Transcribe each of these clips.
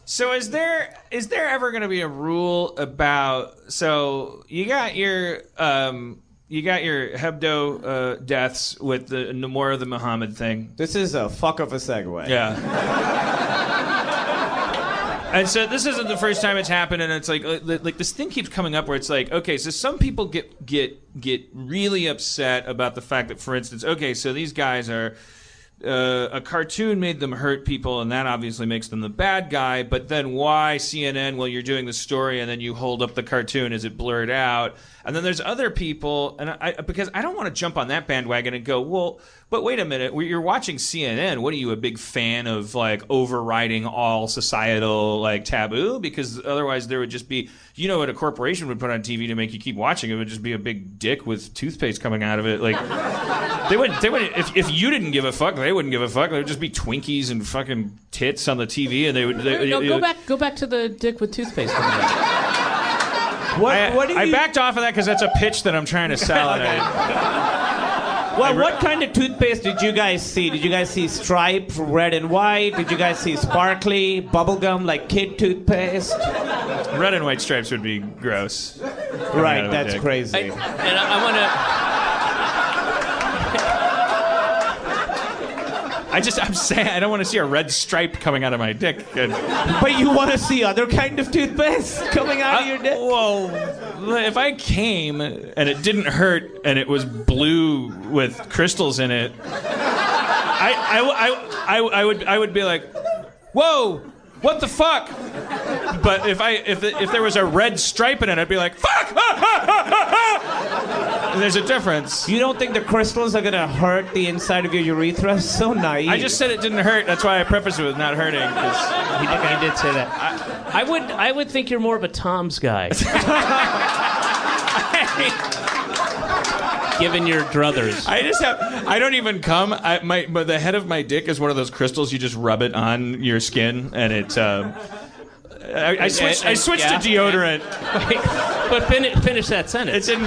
So is there ever going to be a rule about? So you got your Hebdo deaths with the more of the Muhammad thing. This is a fuck of a segue. Yeah. And so this isn't the first time it's happened, and it's like this thing keeps coming up where it's like, okay, so some people get really upset about the fact that, for instance, okay, so these guys are a cartoon made them hurt people, and that obviously makes them the bad guy. But then why CNN? Well, you're doing the story, and then you hold up the cartoon. Is it blurred out? And then there's other people, and because I don't want to jump on that bandwagon and go, well, but wait a minute, you're watching CNN. What are you, a big fan of, like, overriding all societal, like, taboo? Because otherwise there would just be, you know what a corporation would put on TV to make you keep watching? It would just be a big dick with toothpaste coming out of it. Like, they would if you didn't give a fuck, they wouldn't give a fuck. There would just be Twinkies and fucking tits on the TV, and they would. Go back to the dick with toothpaste coming out. I backed off of that because that's a pitch that I'm trying to sell. Okay. Well, what kind of toothpaste did you guys see? Did you guys see striped, red and white? Did you guys see sparkly, bubblegum, like kid toothpaste? Red and white stripes would be gross. Right, that's crazy. I want to... I'm saying I don't want to see a red stripe coming out of my dick. But you want to see other kind of toothpaste coming out of your dick? Well, if I came and it didn't hurt and it was blue with crystals in it, I would be like, whoa, what the fuck? But if there was a red stripe in it, I'd be like, fuck! And there's a difference. You don't think the crystals are gonna hurt the inside of your urethra? So naive. I just said it didn't hurt. That's why I prefaced it with not hurting. I did say that. I would think you're more of a Tom's guy. Given your druthers. I don't even come. But the head of my dick is one of those crystals. You just rub it on your skin, and it. I switched to deodorant. But finish that sentence. It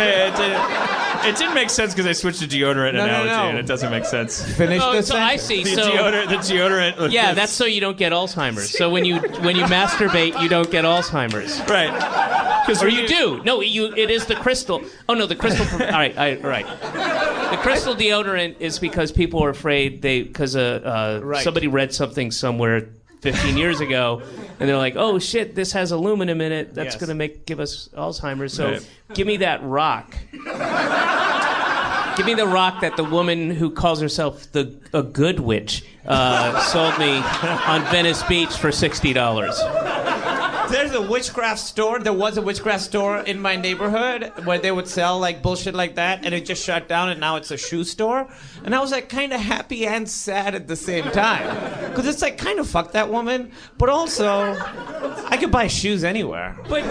didn't make sense because I switched to deodorant analogy, and it doesn't make sense. Finish the sentence. I see. The deodorant. Yeah, that's so you don't get Alzheimer's. So when you masturbate, you don't get Alzheimer's. Right. Or you do. No, it is the crystal. Oh no, the crystal. All right. The crystal deodorant is because people are afraid somebody read something somewhere 15 years ago, and they're like, "Oh shit, this has aluminum in it. That's gonna give us Alzheimer's." So give me that rock. Give me the rock that the woman who calls herself a good witch sold me on Venice Beach for $60. There's a witchcraft store. There was a witchcraft store in my neighborhood where they would sell like bullshit like that, and it just shut down, and now it's a shoe store. And I was like kind of happy and sad at the same time, because it's like kind of fuck that woman, but also I could buy shoes anywhere. But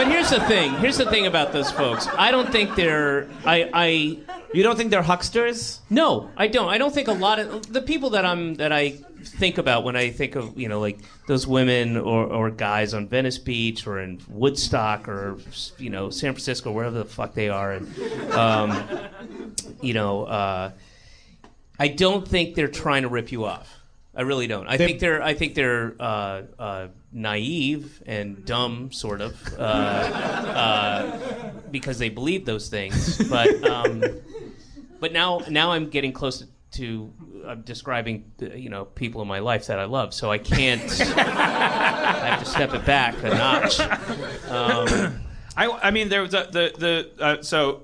here's the thing. Here's the thing about those folks. I don't think they're You don't think they're hucksters? No, I don't. I don't think a lot of the people that I think about when I think of, like those women or guys on Venice Beach or in Woodstock or, San Francisco, wherever the fuck they are. And, I don't think they're trying to rip you off. I really don't. I think they're naive and dumb, sort of, because they believe those things. But now I'm getting close to describing people in my life that I love, so I can't. I have to step it back a notch. I mean, there was so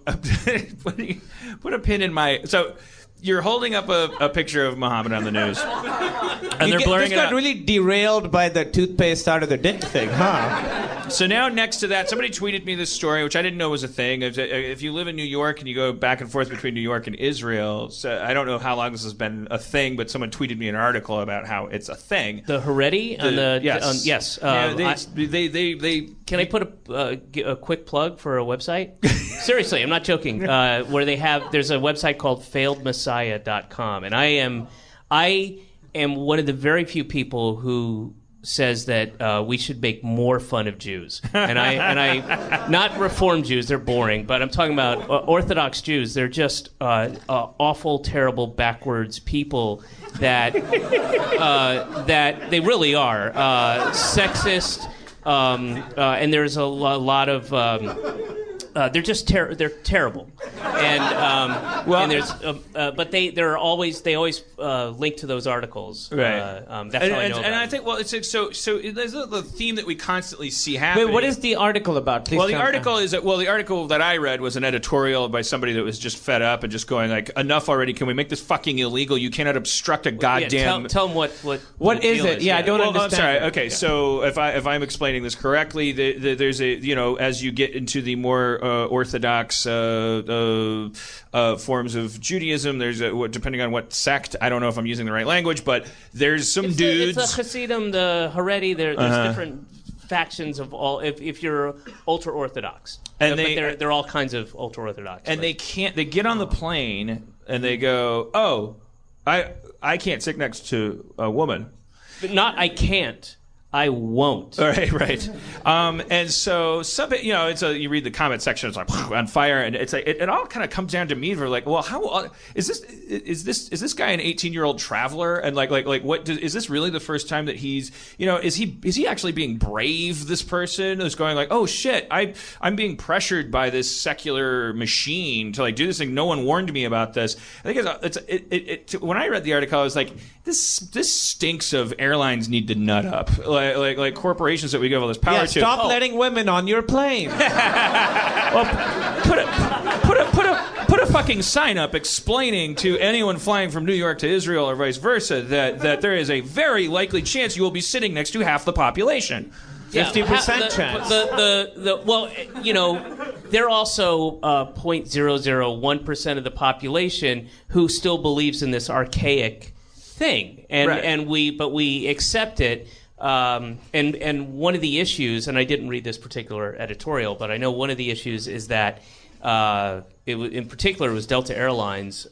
put a pin in my so. You're holding up a picture of Muhammad on the news, and they're blurring it out. This got really derailed by the toothpaste out of the dick thing, huh? So now next to that, somebody tweeted me this story, which I didn't know was a thing. If you live in New York and you go back and forth between New York and Israel, so I don't know how long this has been a thing, but someone tweeted me an article about how it's a thing. The Haredi? Yes. Can I put a quick plug for a website? Seriously, I'm not joking. Where there's a website called failedmessiah.com, and I am one of the very few people who says that we should make more fun of Jews, and I not Reform Jews, they're boring, but I'm talking about Orthodox Jews. They're just awful, terrible, backwards people that that they really are sexist, and there's a lot of. They're just they're terrible, and there's but they always link to those articles. Right. That's how I know. And I think there's the theme that we constantly see happening. Wait, what is the article about? Please the article that I read was an editorial by somebody that was just fed up and just going like, enough already. Can we make this fucking illegal? You cannot obstruct a goddamn. Yeah, tell them what is it? Yeah, I don't understand. I'm sorry. Okay, so if I'm explaining this correctly, there's a as you get into the more Orthodox forms of Judaism. There's depending on what sect. I don't know if I'm using the right language, but there's some dudes. It's the Hasidim, the Haredi. There's different factions of all. If you're ultra Orthodox, and they're all kinds of ultra Orthodox. And they get on the plane and they go, oh, I can't sit next to a woman. But not I can't. I won't. All right. And so you read the comment section, it's like on fire, and it's like it all kind of comes down to me for like, well, how is this guy an 18-year-old traveler, and like what is this really the first time that he's is he actually being brave? This person is going like, oh shit, I'm being pressured by this secular machine to like do this thing. No one warned me about this. I think it's when I read the article, I was like, this stinks of airlines need to nut up. Like corporations that we give all this power to. Stop letting women on your plane. Well, put a fucking sign up explaining to anyone flying from New York to Israel or vice versa that there is a very likely chance you will be sitting next to half the population. 50% chance. There are also 0.001% of the population who still believes in this archaic thing, and we accept it. And one of the issues, and I didn't read this particular editorial, but I know one of the issues is that in particular it was Delta Airlines.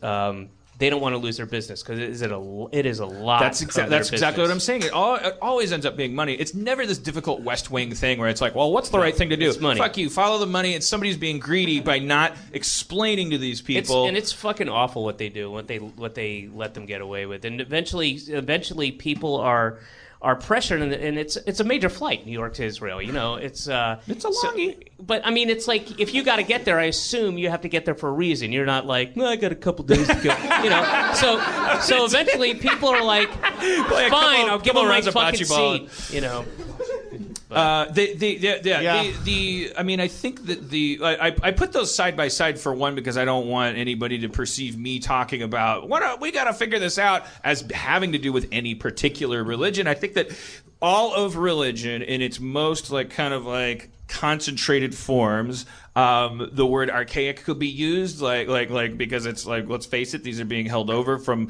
They don't want to lose their business because it is a lot. That's exactly what I'm saying. It always ends up being money. It's never this difficult West Wing thing where it's like, well, what's the right thing to do? It's money. Fuck you, follow the money. And somebody's being greedy by not explaining to these people. It's fucking awful what they do, what they let them get away with, and eventually people are pressured, and it's a major flight, New York to Israel. It's a longie. But I mean, it's like if you got to get there, I assume you have to get there for a reason. You're not like, no, I got a couple days to go. So eventually people are like, fine, I'll give them my fucking seat. I mean, I think that I put those side by side for one because I don't want anybody to perceive me talking about we got to figure this out as having to do with any particular religion. I think that all of religion in its most concentrated forms, the word archaic could be used because it's like, let's face it, these are being held over from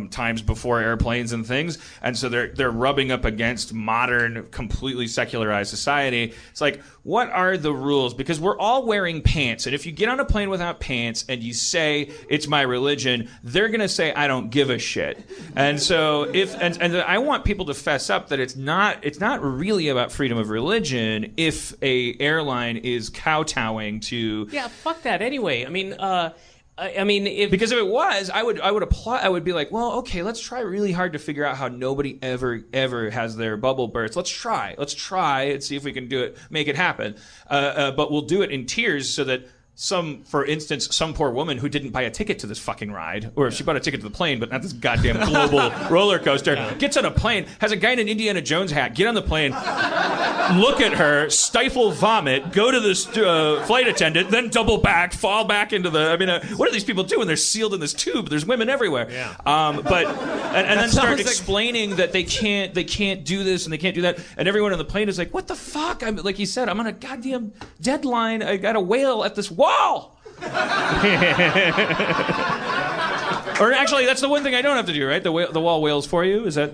times before airplanes and things, and so they're rubbing up against modern, completely secularized society. It's like, what are the rules? Because we're all wearing pants, and if you get on a plane without pants and you say it's my religion, they're gonna say I don't give a shit. And so and I want people to fess up that it's not really about freedom of religion if a airline is kowtowing to fuck that anyway. Because if it was, I would apply. I would be like, well, okay, let's try really hard to figure out how nobody ever has their bubble burst. Let's try and see if we can do it, make it happen. But we'll do it in tiers so that for instance, some poor woman who didn't buy a ticket to this fucking ride, or if she bought a ticket to the plane, but not this goddamn global roller coaster, gets on a plane, has a guy in an Indiana Jones hat, get on the plane, look at her, stifle vomit, go to this flight attendant, then double back, fall back into the. What do these people do when they're sealed in this tube? There's women everywhere. Yeah. And then start explaining that they can't do this and they can't do that, and everyone on the plane is like, what the fuck? Like you said, I'm on a goddamn deadline. I got a whale at this wall. Or actually, that's the one thing I don't have to do, right? The wall wails for you. Is that?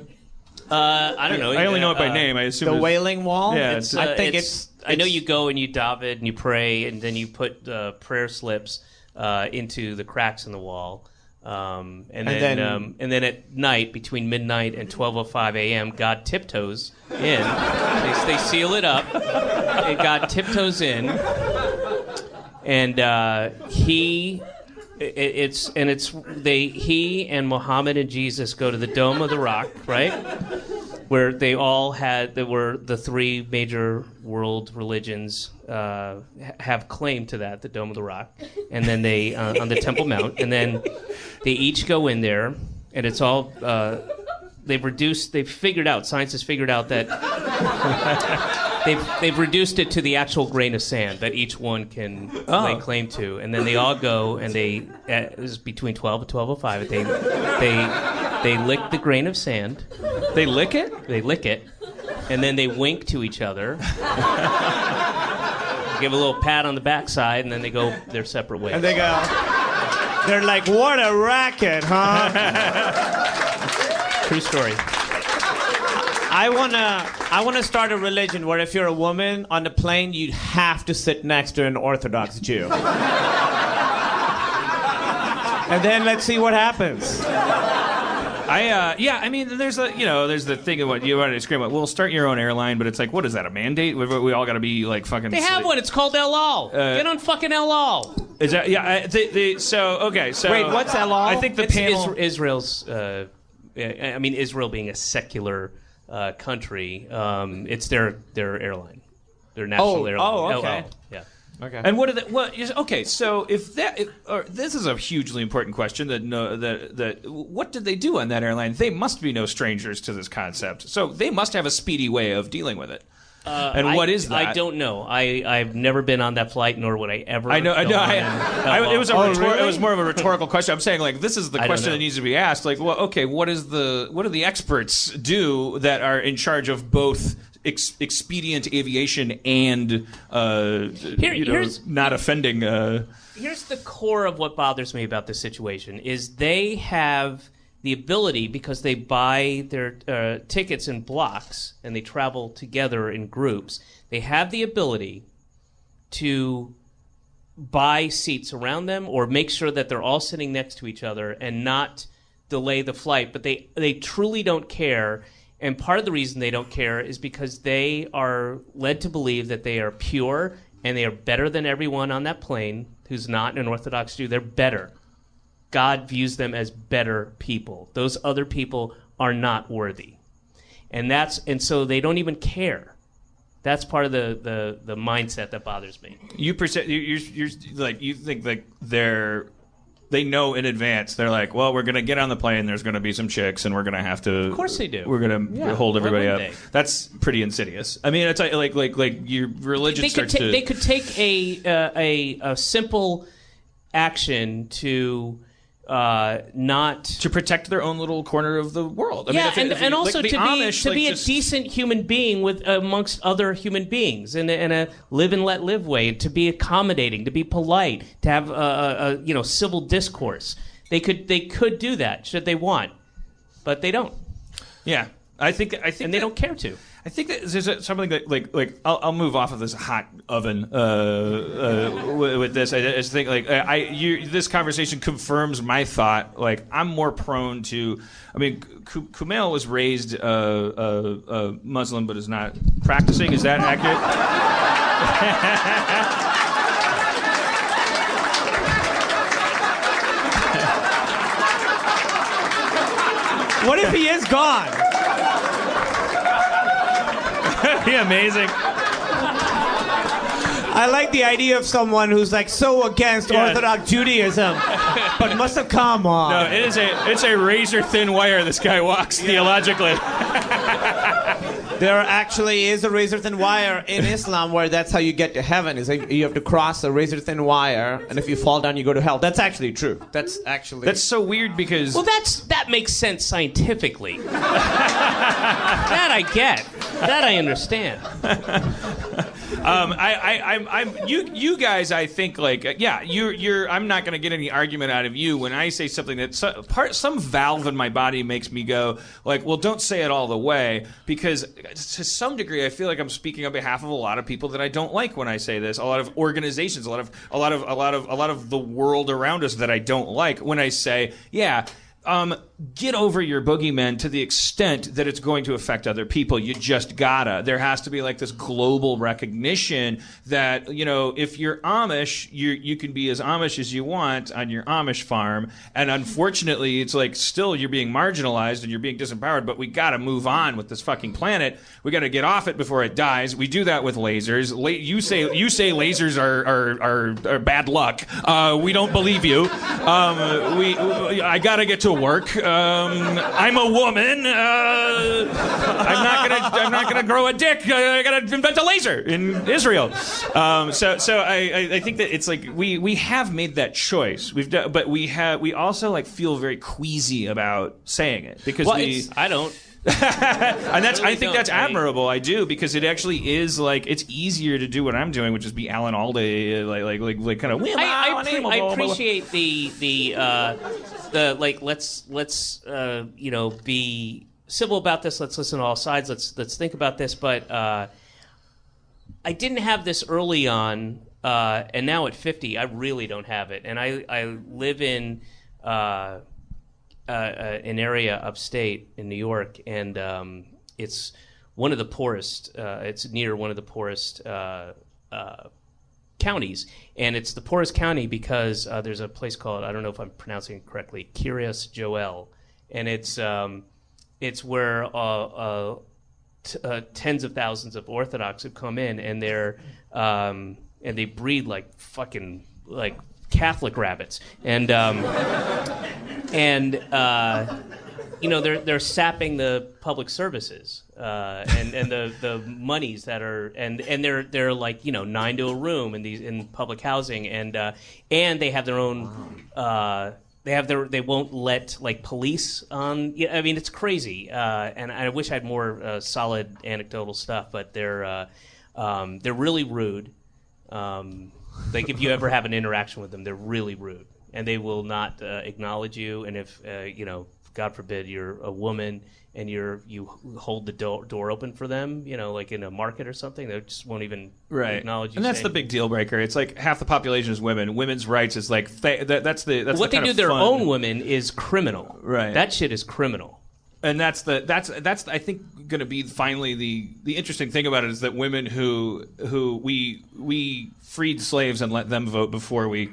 I don't know. I only know it by name. I assume the Wailing Wall. Yeah, I know you go and you daven and you pray, and then you put prayer slips into the cracks in the wall. And then at night, between midnight and 12:05 a.m., God tiptoes in. They seal it up. And God tiptoes in, and he and Muhammad and Jesus go to the Dome of the Rock, right? Where there were the three major world religions have claim to that, the Dome of the Rock, and then they on the Temple Mount, and then they each go in there, and it's all science has figured out that they've reduced it to the actual grain of sand that each one can lay claim to, and then they all go and it was between 12 and 12:05. They lick the grain of sand. They lick it? They lick it, and then they wink to each other. Give a little pat on the backside, and then they go their separate ways. And they're like, what a racket, huh? True story. I wanna start a religion where if you're a woman on the plane, you'd have to sit next to an Orthodox Jew. And then let's see what happens. I mean, there's the thing of what you want to scream about. We'll start your own airline, but it's like, what is that? A mandate? We all got to be like fucking. They have one. It's called El Al. Get on fucking El Al. Is that So wait, what's El Al? I think the panel Israel's. Israel being a secular country, it's their airline, their national airline. Oh, okay. El Al. Yeah. Okay. And so if this is a hugely important question that what did they do on that airline? They must be no strangers to this concept. So they must have a speedy way of dealing with it. What is that? I don't know. I've never been on that flight, nor would I ever. I know. It was really? It was more of a rhetorical question. I'm saying like this is the question that needs to be asked. Like, well, okay, what do the experts do that are in charge of both expedient aviation and not offending? Here's the core of what bothers me about this situation: is they have the ability, because they buy their tickets in blocks and they travel together in groups, they have the ability to buy seats around them or make sure that they're all sitting next to each other and not delay the flight. But they truly don't care. And part of the reason they don't care is because they are led to believe that they are pure and they are better than everyone on that plane who's not an Orthodox Jew. They're better. God views them as better people. Those other people are not worthy. And so they don't even care. That's part of the mindset that bothers me. You think like they know in advance. They're like, well, we're gonna get on the plane. There's gonna be some chicks, and we're gonna have to. Of course they do. We're gonna hold everybody up. That's pretty insidious. I mean, it's like your religion They could take a simple action to. Not to protect their own little corner of the world. I mean, and also like to Amish, be a decent human being amongst other human beings in a live and let live way. To be accommodating, to be polite, to have a civil discourse. They could do that should they want, but they don't. Yeah, I think, and they don't care to. I think that there's something like I'll move off of this hot oven with this. I just think this conversation confirms my thought. Like I'm more prone to. I mean, Kumail was raised a Muslim, but is not practicing. Is that accurate? What if he is gone? That'd be amazing. I like the idea of someone who's like so against Orthodox Judaism, but must have come on. No, it's a razor thin wire this guy walks theologically. There actually is a razor thin wire in Islam where that's how you get to heaven. Is like you have to cross a razor thin wire, and if you fall down, you go to hell. That's actually true. That's so weird because that makes sense scientifically. That I get. That I understand. You guys, I think, like, you're. I'm not going to get any argument out of you when I say something that some valve in my body makes me go, like, well, don't say it all the way, because to some degree, I feel like I'm speaking on behalf of a lot of people that I don't like when I say this. A lot of organizations, a lot of the world around us that I don't like when I say, get over your boogeymen to the extent that it's going to affect other people. You just gotta. There has to be like this global recognition that, if you're Amish, you can be as Amish as you want on your Amish farm. And unfortunately, it's like still you're being marginalized and you're being disempowered, but we gotta move on with this fucking planet. We gotta get off it before it dies. We do that with lasers. You say lasers are bad luck. We don't believe you. I gotta get to work. I'm a woman. I'm not gonna grow a dick. I gotta invent a laser in Israel. So I think that it's like we have made that choice. But we also like feel very queasy about saying it because I don't. And I think that's admirable. I do, because it actually is like it's easier to do what I'm doing, which is be Alan Alda, like kind of. I appreciate the like let's be civil about this. Let's listen to all sides. Let's think about this. But I didn't have this early on, and now at 50, I really don't have it. And I live in an area upstate in New York, and it's one of the poorest. It's near one of the poorest counties, and it's the poorest county because there's a place called, I don't know if I'm pronouncing it correctly, Kiryas Joel, and it's where tens of thousands of Orthodox have come in, and and they breed like fucking like Catholic rabbits, and they're sapping the public services and the monies that are and they're like 9 to a room in public housing, and they have their own they won't let like police on. I mean, it's crazy, and I wish I had more solid anecdotal stuff, but they're really rude. Like if you ever have an interaction with them, they're really rude, and they will not acknowledge you. And if God forbid, you're a woman and you hold the door open for them, like in a market or something, they just won't even acknowledge you. And that's the big deal breaker. It's like half the population is women. Women's rights is like that's what they do. Their own women is criminal. Right. That shit is criminal. And that's I think going to be finally the interesting thing about it is that women who we freed slaves and let them vote before we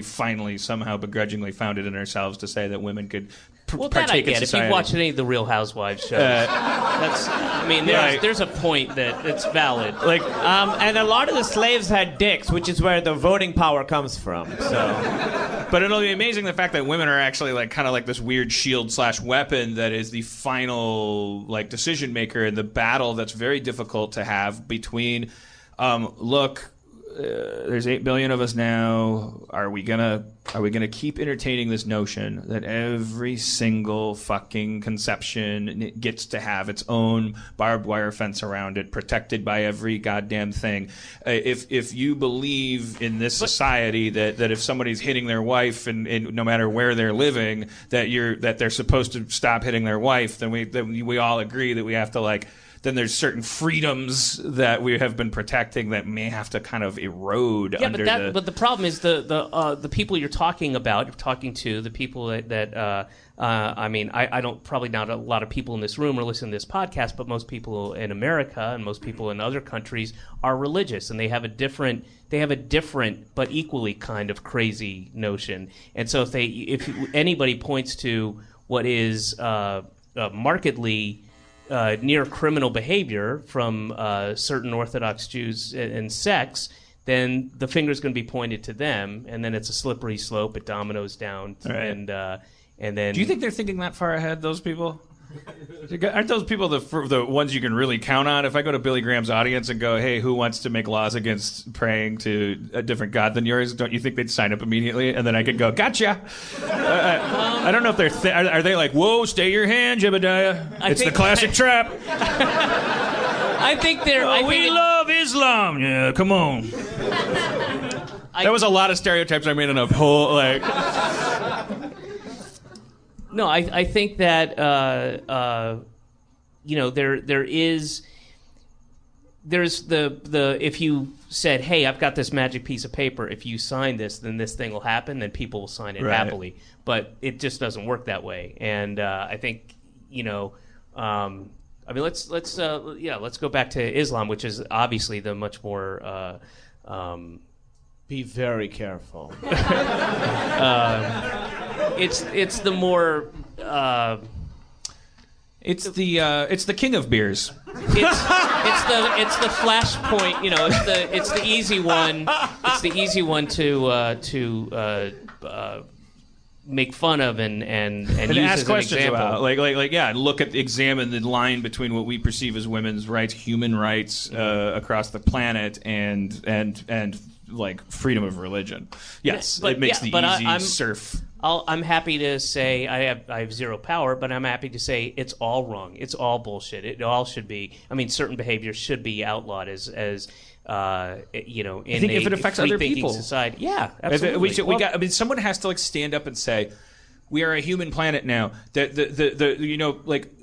finally somehow begrudgingly found it in ourselves to say that women could partake in society. If you've watched any of the Real Housewives shows, there's a point that it's valid. Like, and a lot of the slaves had dicks, which is where the voting power comes from. So. But it'll be amazing the fact that women are actually like kind of like this weird shield/weapon that is the final like decision maker in the battle that's very difficult to have between there's 8 billion of us now. Are we gonna keep entertaining this notion that every single fucking conception gets to have its own barbed wire fence around it, protected by every goddamn thing? If you believe in this society that if somebody's hitting their wife and no matter where they're living that they're supposed to stop hitting their wife, then we all agree that we have to then there's certain freedoms that we have been protecting that may have to kind of erode. But the problem is the people you're talking to, the people that I don't, probably not a lot of people in this room are listening to this podcast, but most people in America and most people in other countries are religious, and they have a different but equally kind of crazy notion. And so if anybody points to what is markedly near criminal behavior from certain Orthodox Jews and sects, then the finger's going to be pointed to them, and then it's a slippery slope. It dominoes down, and then. Do you think they're thinking that far ahead? Those people? Aren't those people the ones you can really count on? If I go to Billy Graham's audience and go, "Hey, who wants to make laws against praying to a different god than yours?" Don't you think they'd sign up immediately? And then I could go, "Gotcha." I don't know if they're are they like, "Whoa, stay your hand, Jebediah. It's the classic trap." I think they're. We love love Islam. Yeah, come on. That was a lot of stereotypes I made in a whole, like... No, I think that there's the if you said, hey, I've got this magic piece of paper, if you sign this, then this thing will happen, then people will sign it happily. But it just doesn't work that way. And I think let's go back to Islam, which is obviously the much more. Be very careful. It's the more. It's the king of beers. It's the flashpoint. It's the easy one. It's the easy one to make fun of and use ask as questions an example. about, examine the line between what we perceive as women's rights, human rights across the planet, and like freedom of religion. Yes, but, it makes the easy surf. I'm happy to say I have zero power, but I'm happy to say it's all wrong. It's all bullshit. It all should be. I mean, certain behaviors should be outlawed as in I think if it affects other people, society. Yeah, absolutely. Someone has to stand up and say, we are a human planet now.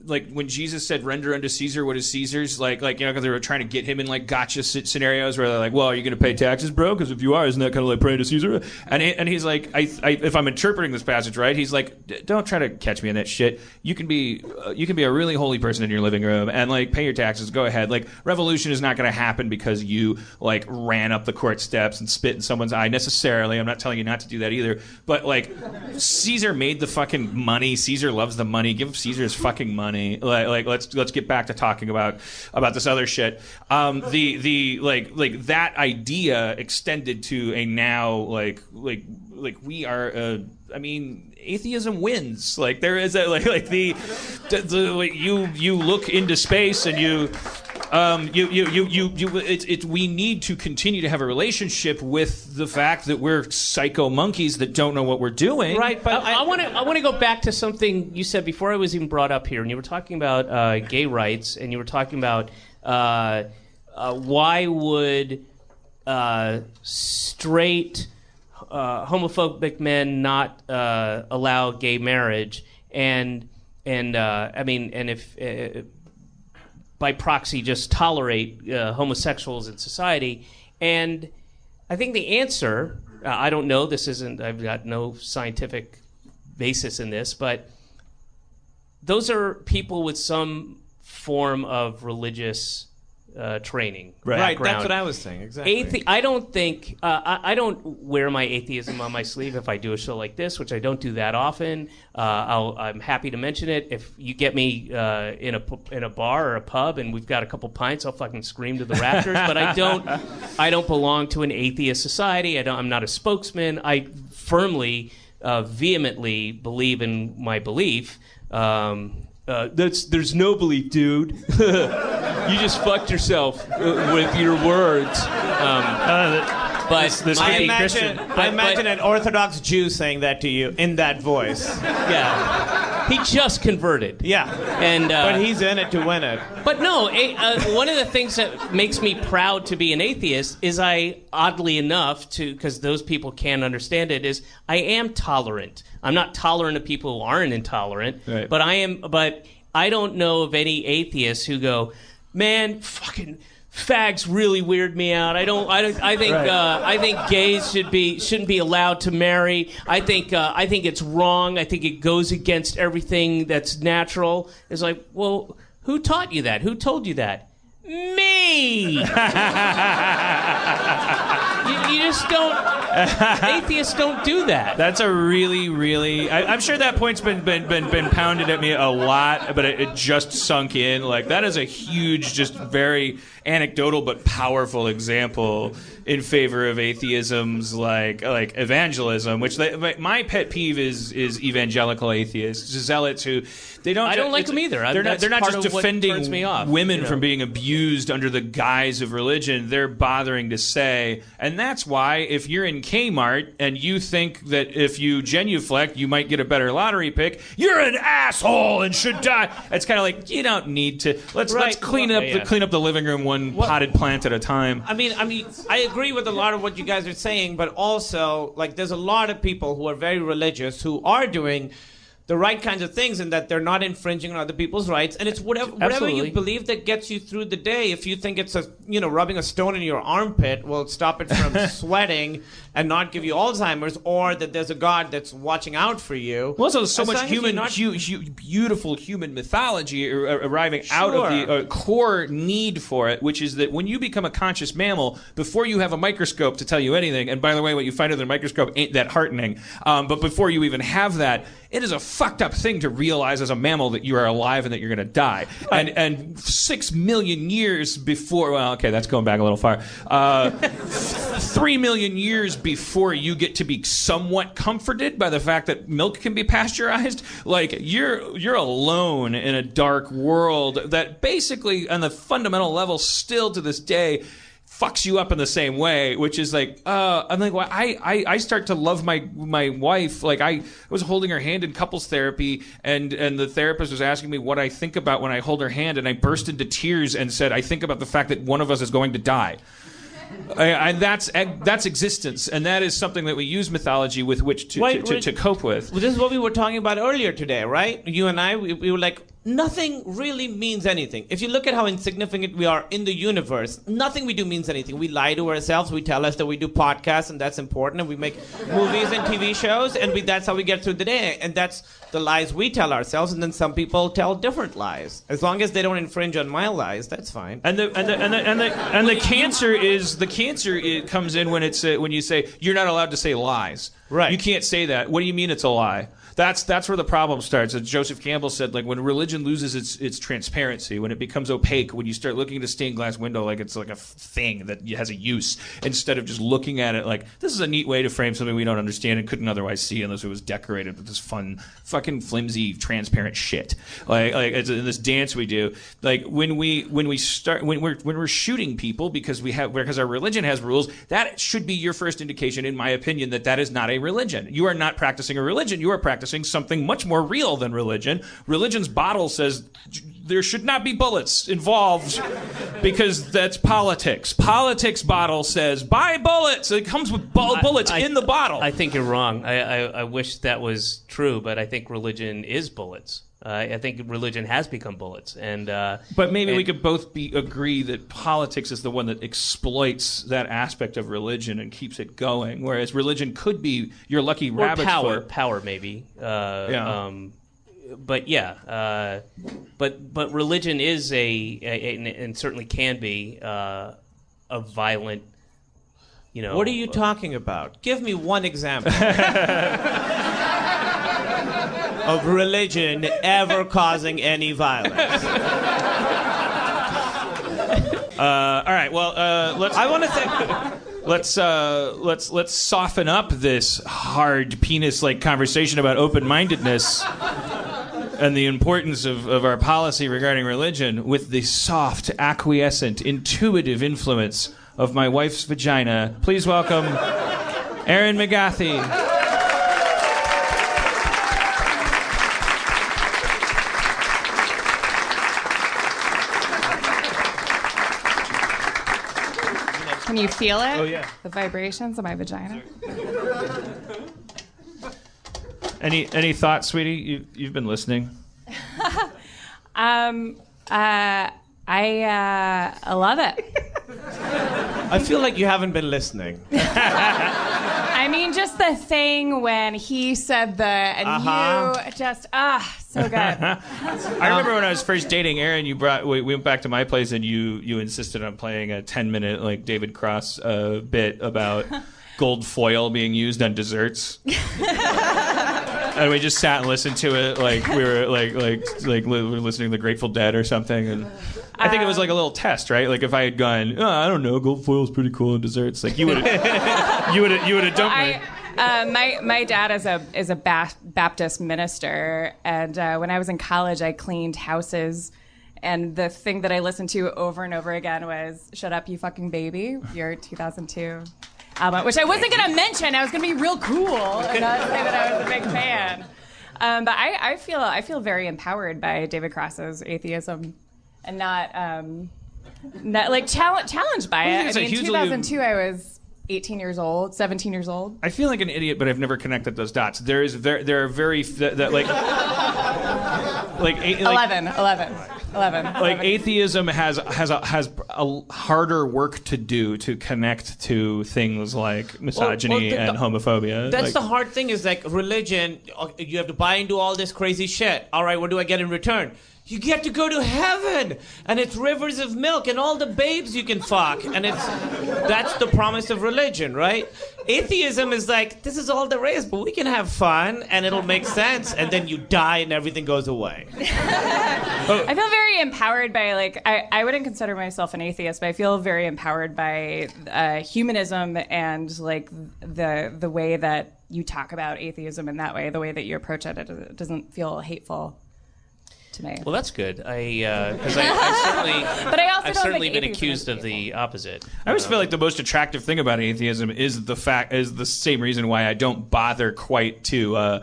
Like when Jesus said, "Render unto Caesar what is Caesar's," because they were trying to get him in gotcha scenarios where they're like, "Well, are you going to pay taxes, bro? Because if you are, isn't that kind of like praying to Caesar?" And he's like, if I'm interpreting this passage right, he's like, "Don't try to catch me in that shit. You can be a really holy person in your living room and pay your taxes. Go ahead. Revolution is not going to happen because you ran up the court steps and spit in someone's eye necessarily. I'm not telling you not to do that either. But Caesar made the fucking money. Caesar loves the money. Give Caesar his fucking money." Let's get back to talking about this other shit. That idea extended to a now we are. Atheism wins. There is you look into space and we need to continue to have a relationship with the fact that we're psycho monkeys that don't know what we're doing. Right, but I want to go back to something you said before I was even brought up here, and you were talking about gay rights, and you were talking about why would straight homophobic men not allow gay marriage, and if by proxy just tolerate homosexuals in society. And I think the answer, I don't know, I've got no scientific basis in this, but those are people with some form of religious training. Right, that's what I was saying, exactly. I don't think, I don't wear my atheism on my sleeve if I do a show like this, which I don't do that often. I'm happy to mention it. If you get me in a bar or a pub and we've got a couple pints, I'll fucking scream to the rafters. But I don't belong to an atheist society. I'm not a spokesman. I firmly, vehemently believe in my belief. There's no belief, dude. You just fucked yourself with your words. I imagine an Orthodox Jew saying that to you in that voice. Yeah, he just converted. Yeah, but he's in it to win it. But no, one of the things that makes me proud to be an atheist is oddly enough, because those people can't understand it, is I am tolerant. I'm not tolerant of people who aren't intolerant, right. But I don't know of any atheists who go, man, fucking fags really weird me out. I think gays shouldn't be allowed to marry. I think it's wrong. I think it goes against everything that's natural. It's like, well, who taught you that? Who told you that? Me. You just don't. Atheists don't do that. That's a really, really. I'm sure that point's been pounded at me a lot, but it just sunk in. That is a huge, just very anecdotal but powerful example in favor of atheisms, like evangelism. Which my pet peeve is evangelical atheists, zealots who They don't. I don't like them either. They're not Part just of what defending turns me off, women from being abused under the guise of religion. They're bothering to say, and that's why if you're in Kmart and you think that if you genuflect you might get a better lottery pick, you're an asshole and should die. It's kind of like you don't need to. Let's clean up the living room one potted plant at a time. I mean, I agree with a lot of what you guys are saying, but also, like, there's a lot of people who are very religious who are doing the right kinds of things and that they're not infringing on other people's rights. And it's whatever you believe that gets you through the day. If you think it's rubbing a stone in your armpit will stop it from sweating and not give you Alzheimer's, or that there's a God that's watching out for you. Well, also, there's so much beautiful human mythology arriving out of the core need for it, which is that when you become a conscious mammal, before you have a microscope to tell you anything, and by the way, what you find under the microscope ain't that heartening, but before you even have that, it is a fucked up thing to realize as a mammal that you are alive and that you're going to die. And 6 million years before, well, okay, that's going back a little far. 3 million years before you get to be somewhat comforted by the fact that milk can be pasteurized, like you're alone in a dark world that basically, on the fundamental level, still to this day, fucks you up in the same way, which is like, I'm like, well, I start to love my wife. Like I was holding her hand in couples therapy, and the therapist was asking me what I think about when I hold her hand, and I burst into tears and said, I think about the fact that one of us is going to die. And that's existence, and that is something that we use mythology with which to cope with. Well, this is what we were talking about earlier today, right? You and I, we were like, nothing really means anything. If you look at how insignificant we are in the universe, nothing we do means anything. We lie to ourselves. We tell us that we do podcasts, and that's important, and we make movies and TV shows, and that's how we get through the day. And that's the lies we tell ourselves, and then some people tell different lies. As long as they don't infringe on my lies, that's fine. And the cancer comes in when when you say you're not allowed to say lies. Right. You can't say that. What do you mean it's a lie? That's where the problem starts. As Joseph Campbell said, like when religion loses its transparency, when it becomes opaque, when you start looking at a stained glass window like it's like a thing that has a use, instead of just looking at it like this is a neat way to frame something we don't understand and couldn't otherwise see unless it was decorated with this fun, fucking flimsy, transparent shit. Like it's in this dance we do. Like when we're shooting people because our religion has rules, that should be your first indication, in my opinion, that is not a religion. You are not practicing a religion. You are practicing something much more real than religion. Religion's bottle says there should not be bullets involved because that's politics. Politics bottle says buy bullets. It comes with bullets in the bottle. I think you're wrong. I wish that was true, but I think religion is bullets. I think religion has become bullets, but maybe we could both agree that politics is the one that exploits that aspect of religion and keeps it going, whereas religion could be your lucky rabbit foot. Power maybe. But religion is and certainly can be a violent. What are you talking about? Give me one example. Of religion ever causing any violence. All right. Well, let's soften up this hard penis-like conversation about open-mindedness and the importance of our policy regarding religion with the soft, acquiescent, intuitive influence of my wife's vagina. Please welcome Erin McGathy. Can you feel it? Oh, yeah. The vibrations of my vagina? Any thoughts, sweetie? You've been listening. I love it. I feel like you haven't been listening. I mean, just the thing when he said you just, so good. I remember when I was first dating Aaron, we went back to my place and you insisted on playing a 10-minute like David Cross bit about gold foil being used on desserts. And we just sat and listened to it like we were like we were listening to the Grateful Dead or something. And I think it was like a little test, right? Like if I had gone, I don't know, gold foil is pretty cool on desserts. Like you would have dumped me. My dad is a Baptist minister, and when I was in college, I cleaned houses. And the thing that I listened to over and over again was "Shut Up, You Fucking Baby," your 2002 album, which I wasn't going to mention. I was going to be real cool and not say that I was a big fan. But I feel very empowered by David Cross's atheism, and not like challenged by it. I mean, 2002, I was 18 years old, 17 years old. I feel like an idiot, but I've never connected those dots. There are very like 11. Like atheism has a harder work to do to connect to things like misogyny and homophobia. That's the hard thing is like religion. You have to buy into all this crazy shit. All right, what do I get in return? You get to go to heaven, and it's rivers of milk and all the babes you can fuck, and that's the promise of religion, right? Atheism is like, this is all there is, but we can have fun, and it'll make sense, and then you die and everything goes away. I feel very empowered by, like, I wouldn't consider myself an atheist, but I feel very empowered by humanism and, like, the way that you talk about atheism in that way, the way that you approach it. It doesn't feel hateful. Well, that's good. Because I've certainly been accused of the opposite. I always feel like the most attractive thing about atheism is the same reason why I don't bother quite to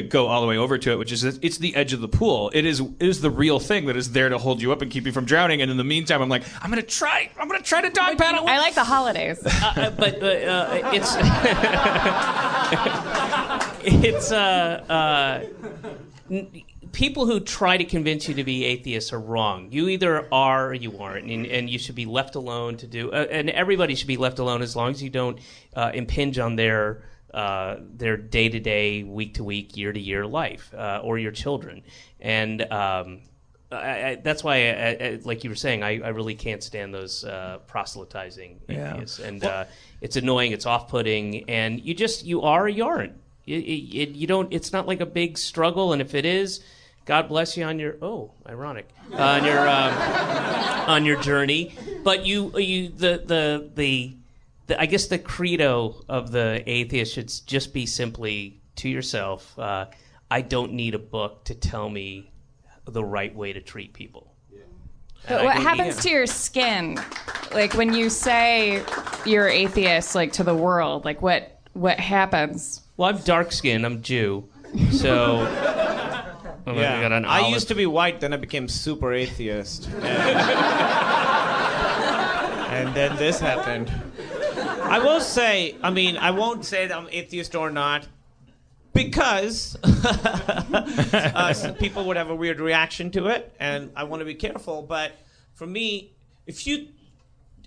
go all the way over to it, which is it's the edge of the pool. It is the real thing that is there to hold you up and keep you from drowning. And in the meantime, I'm like, I'm gonna try to dog paddle. I like the holidays, but people who try to convince you to be atheists are wrong. You either are or you aren't, and you should be left alone to do. And everybody should be left alone as long as you don't impinge on their day-to-day, week-to-week, year-to-year life or your children. And that's why, like you were saying, I really can't stand those proselytizing atheists. And it's annoying. It's off-putting, and you are or you aren't. You don't. It's not like a big struggle, and if it is, God bless you on your on your journey. But I guess the credo of the atheist should just be simply to yourself: I don't need a book to tell me the right way to treat people. But what happens to your skin, like when you say you're atheist, like to the world? Like what happens? Well, I'm dark-skinned. I'm Jew, so. I used to be white, then I became super atheist. And then this happened. I will say, I won't say that I'm atheist or not, because some people would have a weird reaction to it, and I want to be careful. But for me, if you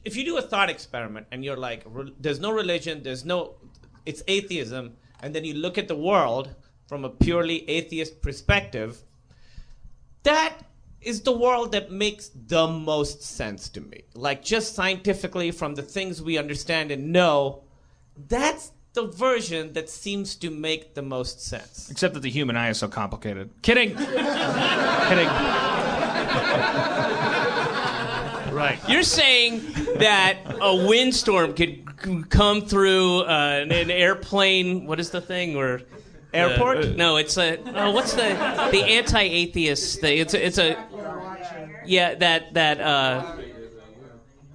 do a thought experiment and you're like, there's no religion, it's atheism, and then you look at the world from a purely atheist perspective, that is the world that makes the most sense to me. Like, just scientifically, from the things we understand and know, that's the version that seems to make the most sense. Except that the human eye is so complicated. Kidding. Kidding. Right. You're saying that a windstorm could come through an airplane. What is the thing? Or airport? No, it's what's the anti-atheist thing? It's a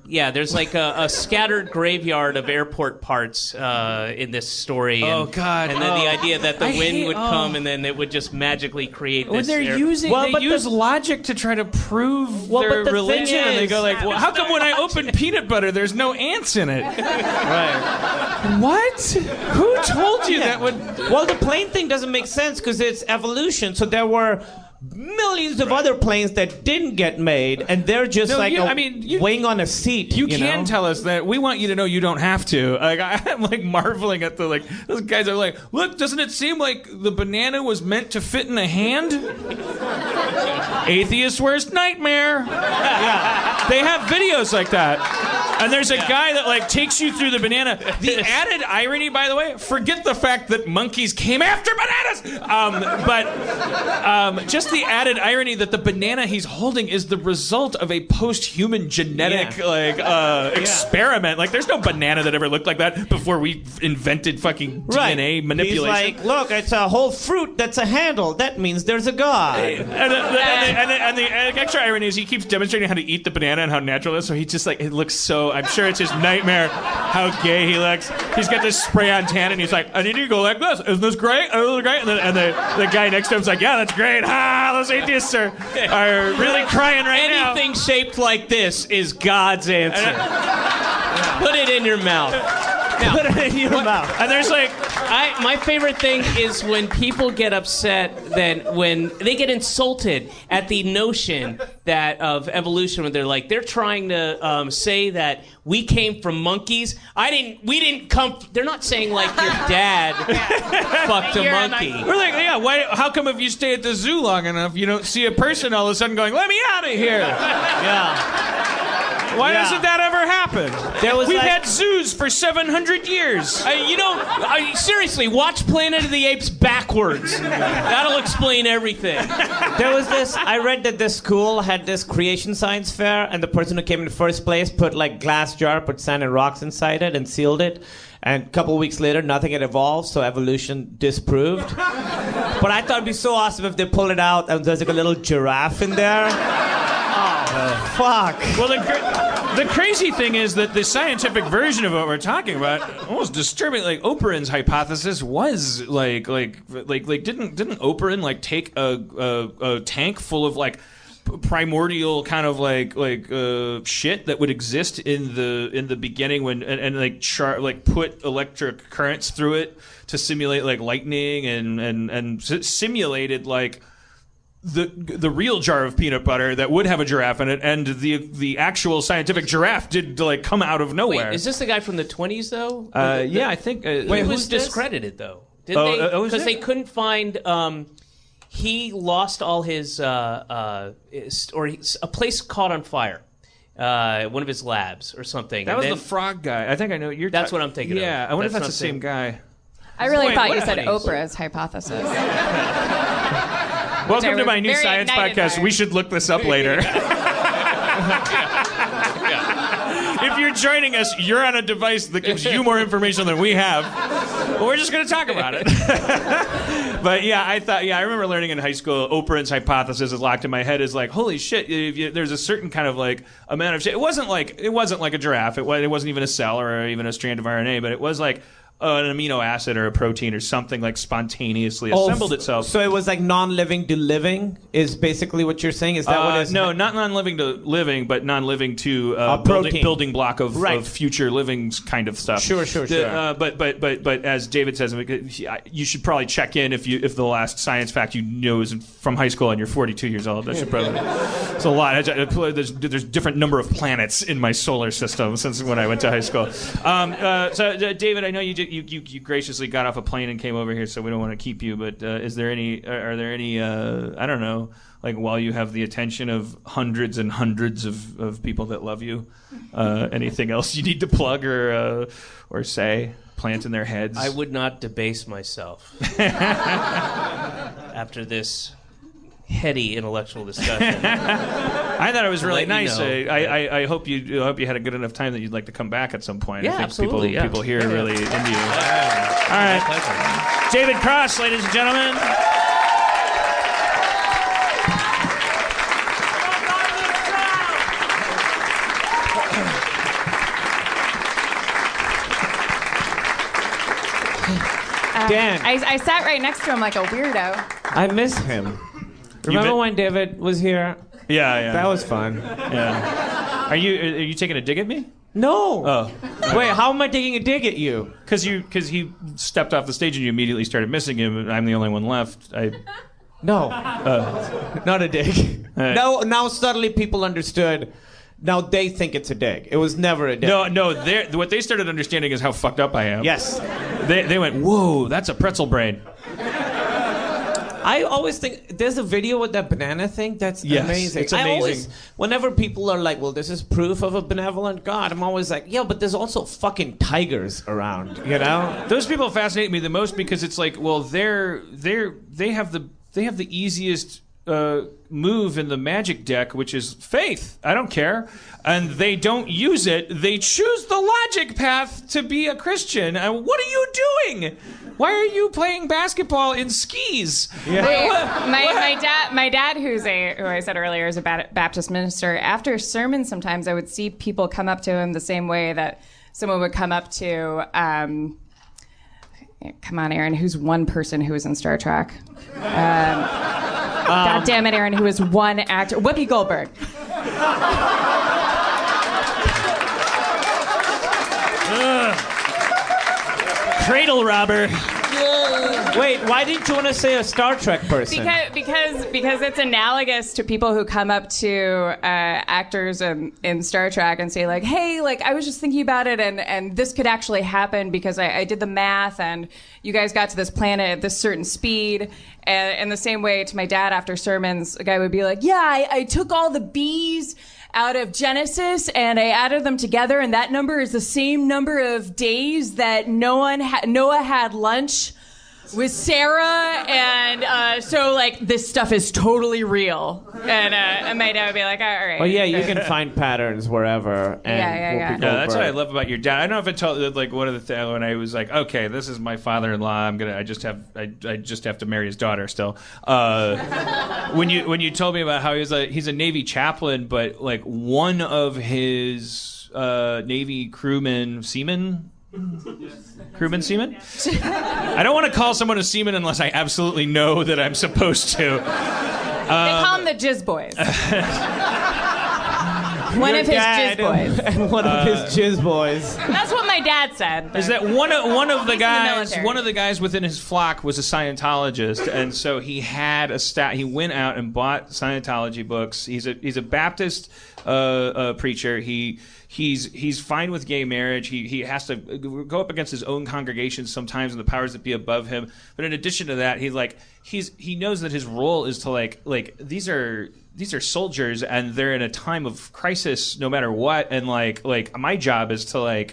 there's like a scattered graveyard of airport parts in this story. And, God! And then the idea that the wind would come and then it would just magically create this. They use logic to try to prove their religion, and they go like, well, "How come when I open peanut butter, there's no ants in it?" Right? What? Who told you that would? Well, the plane thing doesn't make sense because it's evolution. So there were millions of other planes that didn't get made, and they're just weighing on a seat. You can tell us that. We want you to know you don't have to. Like, I'm like marveling at those guys are like, look, doesn't it seem like the banana was meant to fit in a hand? Atheist worst nightmare. Yeah. They have videos like that. And there's a guy that like takes you through the banana. The added irony, by the way, forget the fact that monkeys came after bananas. But just just the added irony that the banana he's holding is the result of a post-human genetic experiment. Like, there's no banana that ever looked like that before we invented fucking DNA manipulation. He's like, look, it's a whole fruit that's a handle. That means there's a god. And the extra irony is he keeps demonstrating how to eat the banana and how natural it is. So he just like, it looks so, I'm sure it's his nightmare how gay he looks. He's got this spray on tan and he's like, I need you to go like this. Isn't this great? Isn't this great? And the guy next to him's like, yeah, that's great. Those atheists are really crying right now. Anything shaped like this is God's answer. Put it in your mouth. Now, put it in your mouth. And there's like, my favorite thing is when people get upset, then when they get insulted at the notion that of evolution, when they're trying to say that we came from monkeys. We didn't come. They're not saying like your dad fucked a monkey. We're like, yeah. How come if you stay at the zoo long enough, you don't see a person all of a sudden going, "Let me out of here"? Yeah. Why doesn't that ever happen? We've had zoos for 700 years. Seriously, watch Planet of the Apes backwards. That'll explain everything. There was this. I read that this school had this creation science fair, and the person who came in the first place put like glass jar, put sand and rocks inside it, and sealed it. And a couple of weeks later, nothing had evolved, so evolution disproved. But I thought it'd be so awesome if they pulled it out and there's like a little giraffe in there. Fuck. Well, the crazy thing is that the scientific version of what we're talking about, almost disturbing, like Oparin's hypothesis was like didn't Oparin like take a tank full of like primordial kind of like shit that would exist in the beginning when and put electric currents through it to simulate like lightning and simulated like the real jar of peanut butter that would have a giraffe in it, and the actual scientific giraffe did like come out of nowhere. Wait, is this the guy from the 20s though? Yeah, I think. Wait, who's discredited though? Because they couldn't find. He lost all his a place caught on fire. One of his labs or something. That was the frog guy. I think I know you're. That's what I'm thinking of. Yeah, I wonder if that's the same guy. I really thought you said Oprah's hypothesis. Welcome to my new science podcast. We should look this up later. If you're joining us, you're on a device that gives you more information than we have. But we're just going to talk about it. But yeah, I remember learning in high school, Oparin's hypothesis is locked in my head is like, holy shit, there's a certain kind of like amount of shit. It wasn't like a giraffe. It wasn't even a cell or even a strand of RNA, but it was like an amino acid or a protein or something like spontaneously assembled itself. So it was like non-living to living is basically what you're saying? Is that what it is? No, not non-living to living, but non-living to building block of future living kind of stuff. Sure. But as David says, you should probably check in if the last science fact you know is from high school and you're 42 years old. That should probably. It's a lot. There's different number of planets in my solar system since when I went to high school. So David, I know you graciously got off a plane and came over here, so we don't want to keep you. But are there any? I don't know. Like while you have the attention of hundreds and hundreds of people that love you, anything else you need to plug or say, plant in their heads? I would not debase myself after this heady intellectual discussion. I thought it was really nice. I hope you had a good enough time that you'd like to come back at some point. Yeah, I think absolutely. People here are really into you. All right, David Cross, ladies and gentlemen. Dan. I sat right next to him like a weirdo. I miss him. Remember when David was here? Yeah. That was fun. Yeah. Are you taking a dig at me? No. Oh. Wait, how am I taking a dig at you? Because he stepped off the stage and you immediately started missing him. And I'm the only one left. No. Not a dig. Right. Now suddenly people understood. Now they think it's a dig. It was never a dig. No. What they started understanding is how fucked up I am. Yes. They went, whoa, that's a pretzel brain. I always think there's a video with that banana thing. That's amazing. It's amazing. Whenever people are like, well, this is proof of a benevolent God, I'm always like, yeah, but there's also fucking tigers around, you know? Those people fascinate me the most because it's like, well, they have the easiest move in the magic deck, which is faith. I don't care. And they don't use it. They choose the logic path to be a Christian. What are you doing? Why are you playing basketball in skis? Yeah. My dad, who I said earlier is a Baptist minister, after sermons sometimes I would see people come up to him the same way that someone would come up to, come on, Aaron, who's one person who was in Star Trek? God damn it, Aaron, who is one actor? Whoopi Goldberg. Cradle robber. Wait, why didn't you want to say a Star Trek person? Because it's analogous to people who come up to actors in Star Trek and say like, hey, like I was just thinking about it and this could actually happen because I did the math and you guys got to this planet at this certain speed. And in the same way to my dad after sermons, a guy would be like, yeah, I took all the B's out of Genesis and I added them together and that number is the same number of days that Noah had lunch with Sarah, and so like this stuff is totally real, and my dad would be like, all right. Well, yeah, you can find patterns wherever. And Yeah. That's what I love about your dad. I don't know if I told like one of the things when I was like, okay, this is my father-in-law. I just have to marry his daughter still. When you told me about how he's a Navy chaplain, but like one of his Navy seamen. I don't want to call someone a seaman unless I absolutely know that I'm supposed to. They call them the Jizz Boys. One of his Jizz Boys. And one of his Jizz Boys. That's what my dad said. Is that one of the guys within his flock was a Scientologist, and so he had he went out and bought Scientology books. He's a Baptist preacher. He's fine with gay marriage. He has to go up against his own congregation sometimes and the powers that be above him. But in addition to that, he knows that his role is to like these are soldiers and they're in a time of crisis no matter what. And like my job is to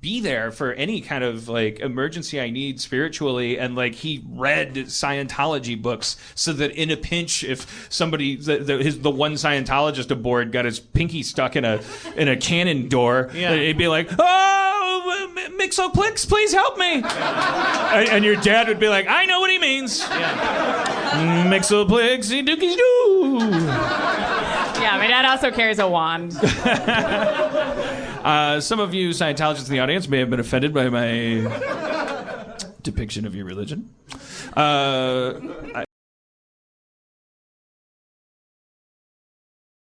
be there for any kind of like emergency I need spiritually, and like he read Scientology books so that in a pinch, if somebody the one Scientologist aboard got his pinky stuck in a cannon door, he'd be like, "Oh, Mixoplix, please help me!" And your dad would be like, "I know what he means." Mixoplix, dookies doo. Yeah, my dad also carries a wand. Some of you Scientologists in the audience may have been offended by my depiction of your religion.